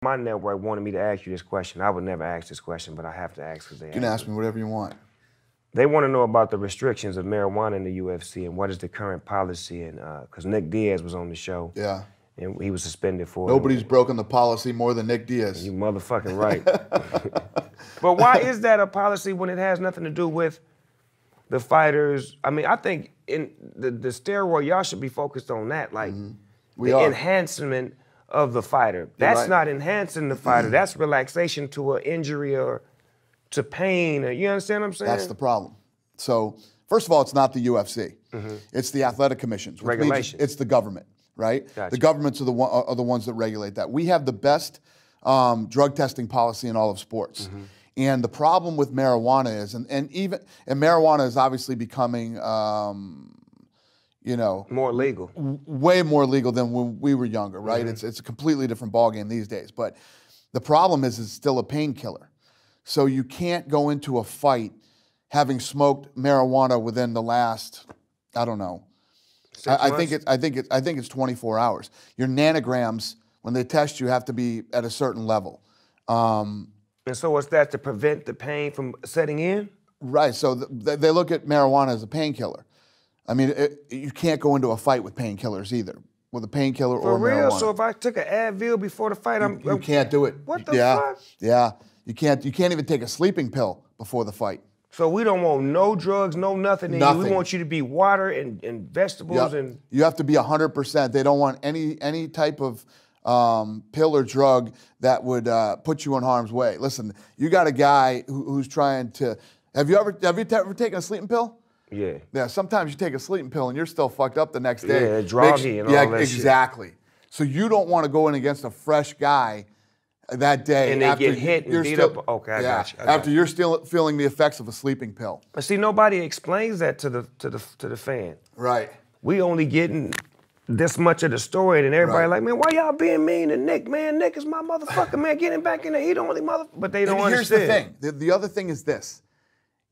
My network wanted me to ask you this question. I would never ask this question, but I have to ask because they You can ask me whatever you want. They want to know about the restrictions of marijuana in the UFC and what is the current policy. And because Nick Diaz was on the show. Yeah. And he was suspended for Nobody's broken the policy more than Nick Diaz. You motherfucking right. But why is that a policy when it has nothing to do with the fighters? I mean, I think in the steroid, y'all should be focused on that. Like the enhancement of the fighter. That's not enhancing the fighter. That's relaxation to an injury or to pain. Or, you understand what I'm saying? That's the problem. So, first of all, it's not the UFC. It's the athletic commissions. Regulation. It's the government, right? Gotcha. The governments are the ones that regulate that. We have the best drug testing policy in all of sports. And the problem with marijuana is, and marijuana is obviously becoming, more legal. Way more legal than when we were younger, right? It's a completely different ballgame these days. But the problem is it's still a painkiller. So you can't go into a fight having smoked marijuana within the last, I don't know. I think it's 24 hours. Your nanograms, when they test you, have to be at a certain level. And so what's that, to prevent the pain from setting in? Right. So they look at marijuana as a painkiller. I mean, you can't go into a fight with painkillers either, with a painkiller or marijuana. For real? So if I took an Advil before the fight, you can't do it. What the fuck? Yeah. You can't even take a sleeping pill before the fight. So we don't want no drugs, no nothing in you. We want you to be water and vegetables and... You have to be 100%. They don't want any type of pill or drug that would put you in harm's way. Listen, you got a guy who's trying to... Have you ever taken a sleeping pill? Yeah. Yeah, sometimes you take a sleeping pill and you're still fucked up the next day. Yeah, groggy and all that shit. Exactly. So you don't want to go in against a fresh guy that day. And they get hit and beat up. Okay, I got you. After you're still feeling the effects of a sleeping pill. But see, nobody explains that to the fan. Right. We only getting this much of the story, and everybody like, man, why y'all being mean to Nick? Man, Nick is my motherfucker, man. Get him back in there. He the only motherfucker. But they don't understand. Here's the thing. The other thing is this.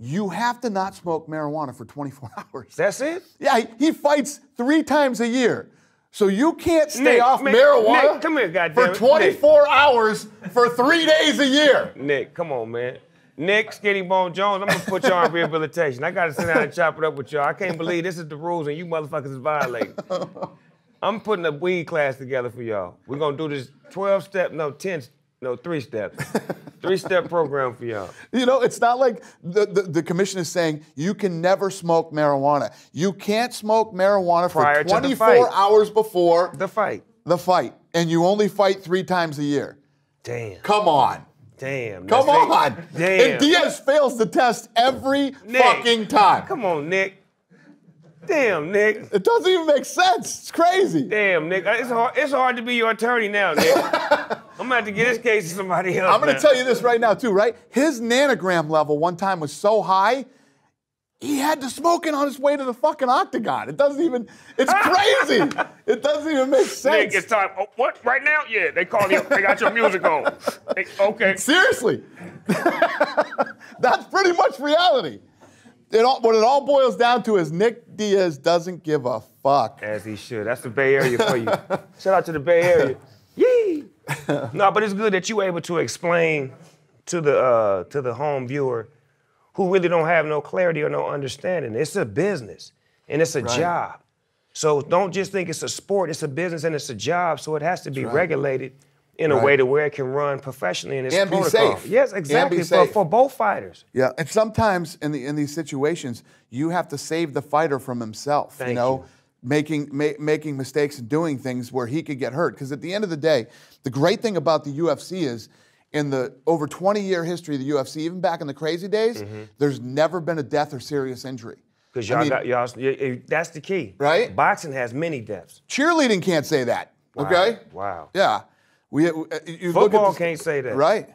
You have to not smoke marijuana for 24 hours. That's it? Yeah, he fights 3 times a year. So you can't stay off marijuana Nick, come here, goddamn for 24 hours for 3 days a year. Nick, come on, man. Nick, Skinny Bone Jones, I'm gonna put y'all in rehabilitation. I gotta sit down and chop it up with y'all. I can't believe this is the rules and you motherfuckers is violating. I'm putting a weed class together for y'all. We're gonna do this 12-step, 3-step. 3-step program for y'all. You know, it's not like the commission is saying you can never smoke marijuana. You can't smoke marijuana for 24 hours before the fight. And you only fight 3 times a year. Damn. Come on. Damn. Come on. Damn. And Diaz fails the test every fucking time. Come on, Nick. Damn, Nick. It doesn't even make sense. It's crazy. Damn, Nick. It's hard to be your attorney now, Nick. I'm going to have to get this case to somebody else. I'm going to tell you this right now, too, right? His nanogram level one time was so high, he had to smoke it on his way to the fucking octagon. It's crazy. It doesn't even make sense. Nick, it's time. Oh, what? Right now? Yeah, they call you. They got your music on. Okay. Seriously. That's pretty much reality. What it all boils down to is Nick Diaz doesn't give a fuck. As he should. That's the Bay Area for you. Shout out to the Bay Area. Yee! No, but it's good that you're able to explain to the home viewer who really don't have no clarity or no understanding. It's a business, and it's a job. So don't just think it's a sport. It's a business, and it's a job, so it has to be regulated in a way to where it can run professionally in its protocol. Be safe. Yes, exactly, for both fighters. Yeah, and sometimes in these situations, you have to save the fighter from himself. Thank you. Making mistakes and doing things where he could get hurt. Because at the end of the day, the great thing about the UFC is, in the over 20-year history of the UFC, even back in the crazy days, there's never been a death or serious injury. Because that's the key. Right? Boxing has many deaths. Cheerleading can't say that, okay? Wow. Yeah. Football can't say that. Right.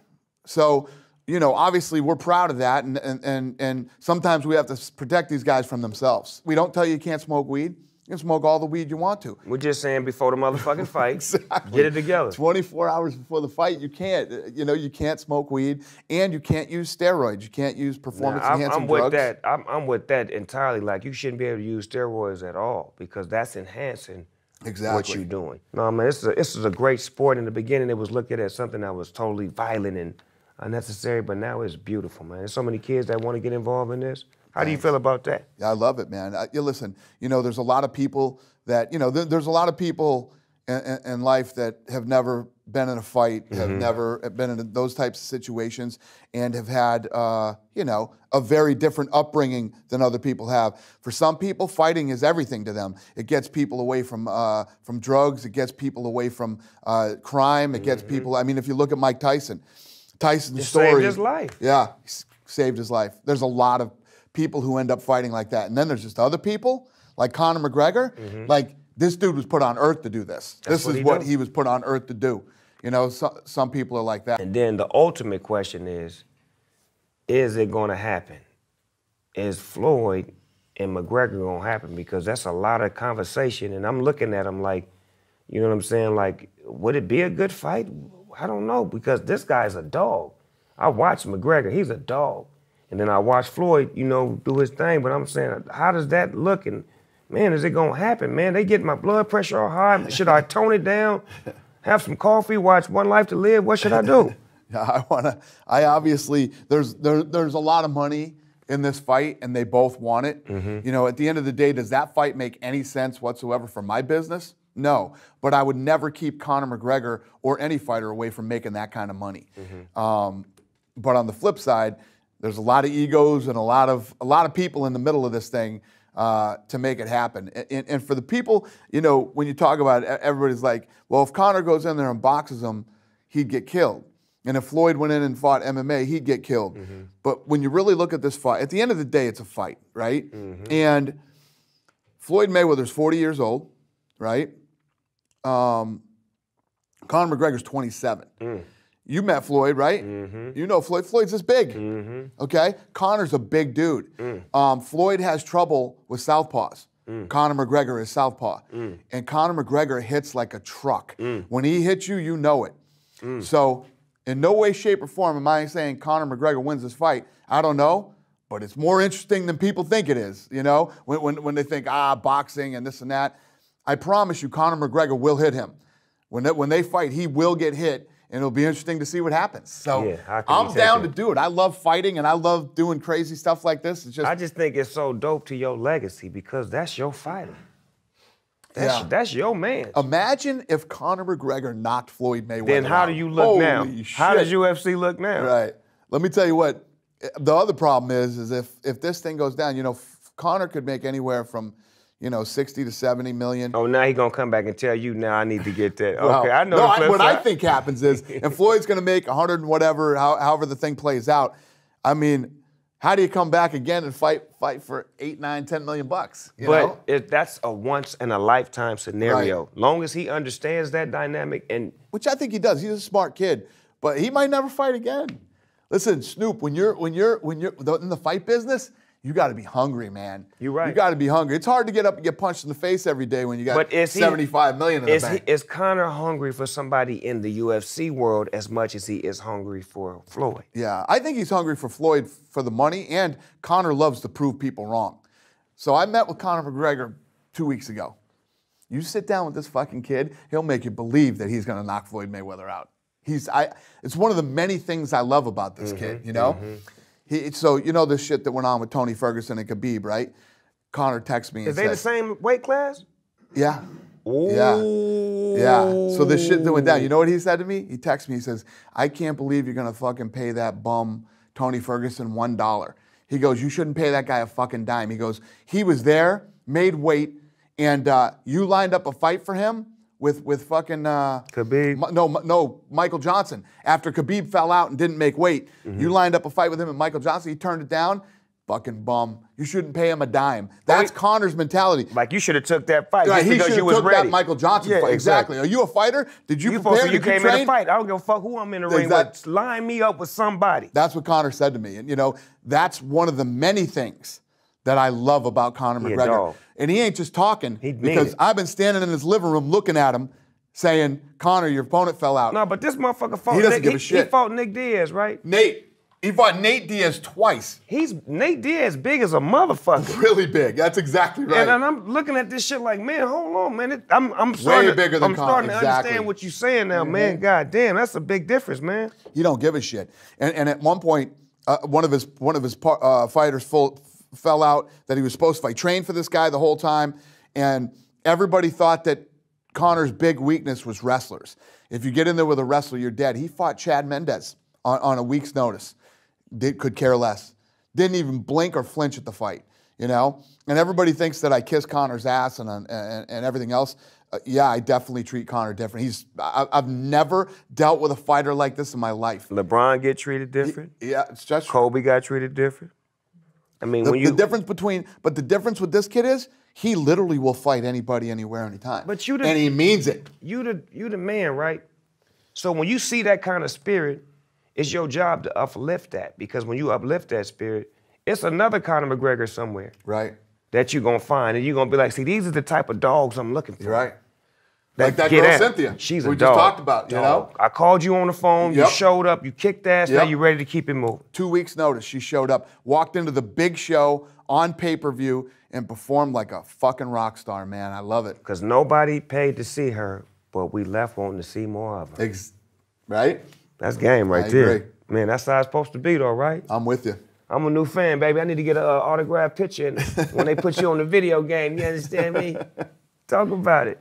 So, obviously we're proud of that, and sometimes we have to protect these guys from themselves. We don't tell you can't smoke weed. You can smoke all the weed you want to. We're just saying before the motherfucking fight, exactly. Get it together. 24 hours before the fight, you can't. You can't smoke weed, and you can't use steroids. You can't use performance-enhancing drugs. I'm with that entirely. Like, you shouldn't be able to use steroids at all because that's enhancing exactly what you're doing. No, man, this is a great sport. In the beginning, it was looked at as something that was totally violent and unnecessary, but now it's beautiful, man. There's so many kids that want to get involved in this. How do you feel about that? Yeah, I love it, man. Listen, there's a lot of people that, there's a lot of people in life that have never been in a fight, have never been in those types of situations, and have had, a very different upbringing than other people have. For some people, fighting is everything to them. It gets people away from drugs. It gets people away from crime. It gets people. I mean, if you look at Mike Tyson's story, saved his life. Yeah, saved his life. There's a lot of people who end up fighting like that, and then there's just other people like Conor McGregor, like. This dude was put on earth to do this. This is what he was put on earth to do. Some people are like that. And then the ultimate question is it going to happen? Is Floyd and McGregor going to happen? Because that's a lot of conversation, and I'm looking at him like, you know what I'm saying? Like, would it be a good fight? I don't know, because this guy's a dog. I watch McGregor, he's a dog. And then I watch Floyd, do his thing, but I'm saying, how does that look? And man, is it gonna happen, man? They get my blood pressure all high. Should I tone it down? Have some coffee, watch One Life to Live? What should I do? I obviously, there's a lot of money in this fight, and they both want it. At the end of the day, does that fight make any sense whatsoever for my business? No, but I would never keep Conor McGregor or any fighter away from making that kind of money. But on the flip side, there's a lot of egos and a lot of people in the middle of this thing to make it happen. And for the people, when you talk about it, everybody's like, well, if Conor goes in there and boxes him, he'd get killed. And if Floyd went in and fought MMA, he'd get killed. But when you really look at this fight, at the end of the day, it's a fight, right? And Floyd Mayweather's 40 years old, right? Conor McGregor's 27. You met Floyd, right? You know Floyd. Floyd's this big, okay? Conor's a big dude. Floyd has trouble with southpaws. Conor McGregor is southpaw. And Conor McGregor hits like a truck. When he hits you, you know it. So in no way, shape, or form am I saying Conor McGregor wins this fight. I don't know, but it's more interesting than people think it is, when they think, boxing and this and that. I promise you, Conor McGregor will hit him. When they fight, he will get hit. And it'll be interesting to see what happens. So I'm down to do it. I love fighting, and I love doing crazy stuff like this. I just think it's so dope to your legacy because that's your fighter. That's your man. Imagine if Conor McGregor knocked Floyd Mayweather Then how out. do you look now? Shit. How does UFC look now? Right. Let me tell you what. The other problem is if this thing goes down, Conor could make anywhere from 60 to 70 million. Oh, now he's going to come back and tell you, now I need to get that. Well, okay, I know no, the flip what side. I think happens is, and Floyd's going to make 100 and whatever, however the thing plays out. I mean, how do you come back again and fight for 8, 9, 10 million bucks? That's a once in a lifetime scenario. Right. Long as he understands that dynamic, and which I think he does. He's a smart kid, but he might never fight again. Listen, Snoop, when you're in the fight business, you got to be hungry, man. You're right. You got to be hungry. It's hard to get up and get punched in the face every day when you got 75 million in the bank. Is Conor hungry for somebody in the UFC world as much as he is hungry for Floyd? Yeah, I think he's hungry for Floyd for the money, and Conor loves to prove people wrong. So I met with Conor McGregor 2 weeks ago. You sit down with this fucking kid, he'll make you believe that he's going to knock Floyd Mayweather out. It's one of the many things I love about this kid, So this shit that went on with Tony Ferguson and Khabib, right? Conor texts me and said, Is they the same weight class? Yeah. Ooh. Yeah. So this shit that went down, you know what he said to me? He texts me, he says, I can't believe you're going to fucking pay that bum Tony Ferguson $1. He goes, you shouldn't pay that guy a fucking dime. He goes, he was there, made weight, and you lined up a fight for him with fucking Khabib. No, Michael Johnson. After Khabib fell out and didn't make weight, you lined up a fight with him and Michael Johnson. He turned it down. Fucking bum. You shouldn't pay him a dime. That's Conor's mentality. Like you should have took that fight right, just because you was took ready. That Michael Johnson fight. Exactly. Are you a fighter? Did you prepare? You came in to fight. I don't give a fuck who I'm in the ring with. Line me up with somebody. That's what Conor said to me. And that's one of the many things that I love about Conor McGregor. Dog. And he ain't just talking because I've been standing in his living room looking at him saying, Conor, your opponent fell out. No, but this motherfucker fought He doesn't give a shit. He fought Nick Diaz, right? Nate. He fought Nate Diaz twice. Nate Diaz big as a motherfucker. Really big. That's exactly right. And I'm looking at this shit like, man, hold on, man. I'm starting bigger than starting to exactly. understand what you're saying now, man. God damn, that's a big difference, man. He don't give a shit. And at one point, one of his fighters fell out that he was supposed to fight. Trained for this guy the whole time, and everybody thought that Conor's big weakness was wrestlers. If you get in there with a wrestler, you're dead. He fought Chad Mendez on a week's notice. Could care less. Didn't even blink or flinch at the fight, you know? And everybody thinks that I kiss Conor's ass and everything else. Yeah, I definitely treat Conor different. I've never dealt with a fighter like this in my life. LeBron get treated different. Yeah, it's just Kobe got treated different. I mean, the difference with this kid is he literally will fight anybody, anywhere, anytime. But and he means it. You the man, right? So when you see that kind of spirit, it's your job to uplift that, because when you uplift that spirit, it's another Conor McGregor somewhere. Right. That you're going to find, and you're going to be like, see, these are the type of dogs I'm looking for. You're right. Like that girl, Cynthia. She's a we dog. just talked about, you know? I called you on the phone, you showed up, you kicked ass, now you're ready to keep it moving. 2 weeks notice, she showed up, walked into the big show on pay-per-view, and performed like a fucking rock star, man. I love it. Because nobody paid to see her, but we left wanting to see more of her. Right? That's game right I there. agree. Man, that's how it's supposed to be though, right? I'm with you. I'm a new fan, baby. I need to get an autographed picture when they put you on the video game. You understand me? Talk about it.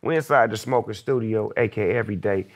We're inside the Smoker Studio, a.k.a. Everyday.